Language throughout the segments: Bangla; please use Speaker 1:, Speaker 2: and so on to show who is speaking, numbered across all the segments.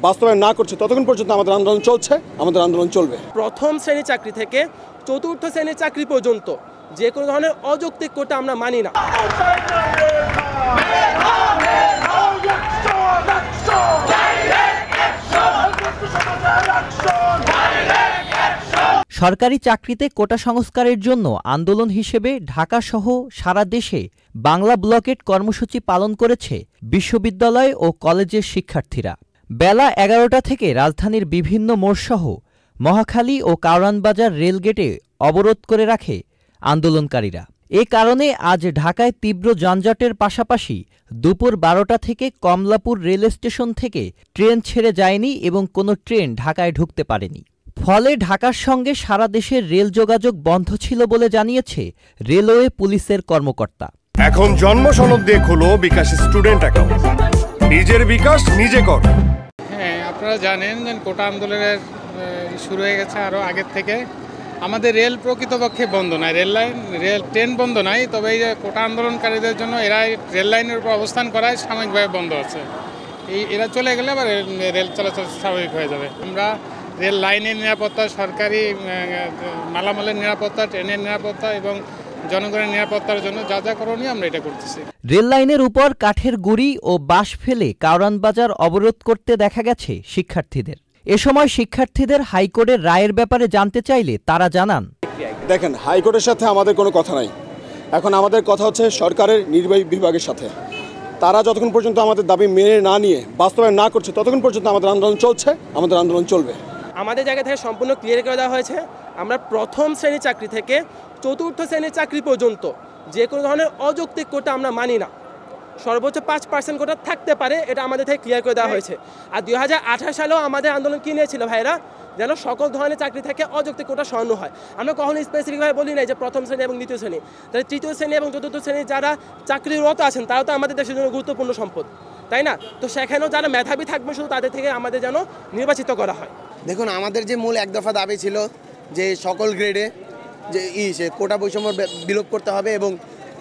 Speaker 1: বাস্তবায়ন না করছে ততক্ষণ পর্যন্ত আমাদের আন্দোলন চলছে, আমাদের আন্দোলন চলবে।
Speaker 2: প্রথম শ্রেণীর চাকরি থেকে চতুর্থ শ্রেণীর চাকরি পর্যন্ত যে কোনো ধরনের অযৌক্তিক কোটা আমরা মানি না।
Speaker 3: সরকারি চাকরিতে কোটা সংস্কারের জন্য আন্দোলন হিসেবে ঢাকাসহ সারা দেশে বাংলা ব্লকেট কর্মসূচি পালন করেছে বিশ্ববিদ্যালয় ও কলেজের শিক্ষার্থীরা। বেলা ১১টা থেকে রাজধানীর বিভিন্ন মোড়সহ মহাখালী ও কারওয়ানবাজার রেলগেটে অবরোধ করে রাখে আন্দোলনকারীরা। এ কারণে আজ ঢাকায় তীব্র যানজটের পাশাপাশি দুপুর ১২টা থেকে কমলাপুর রেল স্টেশন থেকে ট্রেন ছেড়ে যায়নি এবং কোনো ট্রেন ঢাকায় ঢুকতে পারেনি। ফলে ঢাকার সঙ্গে সারা দেশের রেল যোগাযোগ বন্ধ ছিল বলে জানিয়েছে রেলওয়ে পুলিশের কর্মকর্তা।
Speaker 4: এখন জন্ম সনদ দিয়ে খোলো বিকাশ স্টুডেন্ট অ্যাকাউন্ট, নিজের বিকাশ নিজে কর।
Speaker 5: হ্যাঁ, আপনারা জানেন যে কোটা আন্দোলনের শুরু হয়ে গেছে আরও আগের থেকে। আমাদের রেল প্রকৃতপক্ষে বন্ধ নয়, রেল ট্রেন বন্ধ নাই, তবে এই যে কোটা আন্দোলনকারীদের জন্য এরা রেল লাইনের উপর অবস্থান করায় সাময়িকভাবে বন্ধ আছে। এরা চলে গেলে আবার রেল চলাচল স্বাভাবিক হয়ে যাবে। আমরা রেল লাইনের নিরাপত্তা, সরকারি মালামালের নিরাপত্তা, ট্রেনের নিরাপত্তা এবং জনগণের নিরাপত্তার জন্য যা যা করণীয় আমরা এটা করতেছি।
Speaker 3: রেল লাইনের উপর কাঠের গুঁড়ি ও বাঁশ ফেলে কারওয়ানবাজার অবরোধ করতে দেখা গেছে শিক্ষার্থীদের। এ সময় শিক্ষার্থীদের হাইকোর্টের রায়ের ব্যাপারে জানতে চাইলে তারা জানান,
Speaker 1: দেখেন, হাইকোর্টের সাথে আমাদের কোনো কথা নাই। এখন আমাদের কথা হচ্ছে সরকারের নির্বাহী বিভাগের সাথে। তারা যতক্ষণ পর্যন্ত আমাদের দাবি মেনে না নিয়ে বাস্তবায়ন না করছে ততক্ষণ পর্যন্ত আমাদের আন্দোলন চলছে, আমাদের আন্দোলন চলবে।
Speaker 2: আমাদের জায়গা থেকে সম্পূর্ণ ক্লিয়ার করে দেওয়া হয়েছে, আমরা প্রথম শ্রেণীর চাকরি থেকে চতুর্থ শ্রেণীর চাকরি পর্যন্ত যে কোনো ধরনের অযৌক্তিক কোটা আমরা মানি না। সর্বোচ্চ 5% কোটা থাকতে পারে, এটা আমাদের থেকে ক্লিয়ার করে দেওয়া হয়েছে। আর 2018 সালেও আমাদের আন্দোলন কী নিয়েছিল ভাইরা, যেন সকল ধরনের চাকরি থেকে অযৌক্তিক কোটা সরানো হয়। আমরা কখনো স্পেসিফিকভাবে বলি নাই যে প্রথম শ্রেণী এবং দ্বিতীয় শ্রেণী। তাহলে তৃতীয় শ্রেণী এবং চতুর্থ শ্রেণীর যারা চাকরিরত আছেন তারাও তো আমাদের দেশের জন্য গুরুত্বপূর্ণ সম্পদ, তাই না? তো সেখানেও যারা মেধাবী থাকবে শুধু তাদের থেকে আমাদের যেন নির্বাচিত করা হয়।
Speaker 6: দেখুন, আমাদের যে মূল এক দফা দাবি ছিল যে সকল গ্রেডে যে কোটা বৈষম্য বিলোপ করতে হবে এবং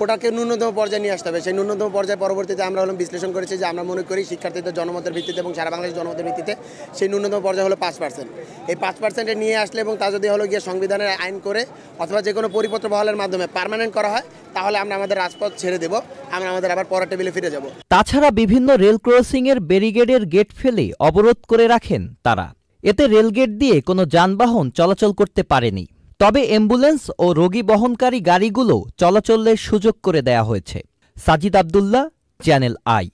Speaker 6: কোটাকে ন্যূনতম পর্যায়ে নিয়ে আসতে হবে। সেই ন্যূনতম পর্যায়ে পরবর্তীতে আমরা বিশ্লেষণ করেছি যে আমরা মনে করি শিক্ষার্থীদের জনমতের ভিত্তিতে এবং সারা বাংলাদেশের জনমতের ভিত্তিতে সেই ন্যূনতম পর্যায়ে হলো 5%। এই 5%-এ নিয়ে আসলে এবং তা যদি গিয়ে সংবিধানের আইন করে অথবা যে কোনো পরিপত্র বহালের মাধ্যমে পার্মানেন্ট করা হয়, তাহলে আমরা আমাদের রাজপথ ছেড়ে দেব, আমরা আমাদের আবার পরের টেবিলে ফিরে যাব।
Speaker 3: তাছাড়া বিভিন্ন রেল ক্রসিংয়ের ব্যারিকেডের গেট ফেলে অবরোধ করে রাখেন তারা। এতে রেলগেট দিয়ে কোনো যানবাহন চলাচল করতে পারেনি। তবে অ্যাম্বুলেন্স ও রোগী বহনকারী গাড়িগুলো চলাচলের সুযোগ করে দেয়া হয়েছে। Sajid Abdullah, channel I.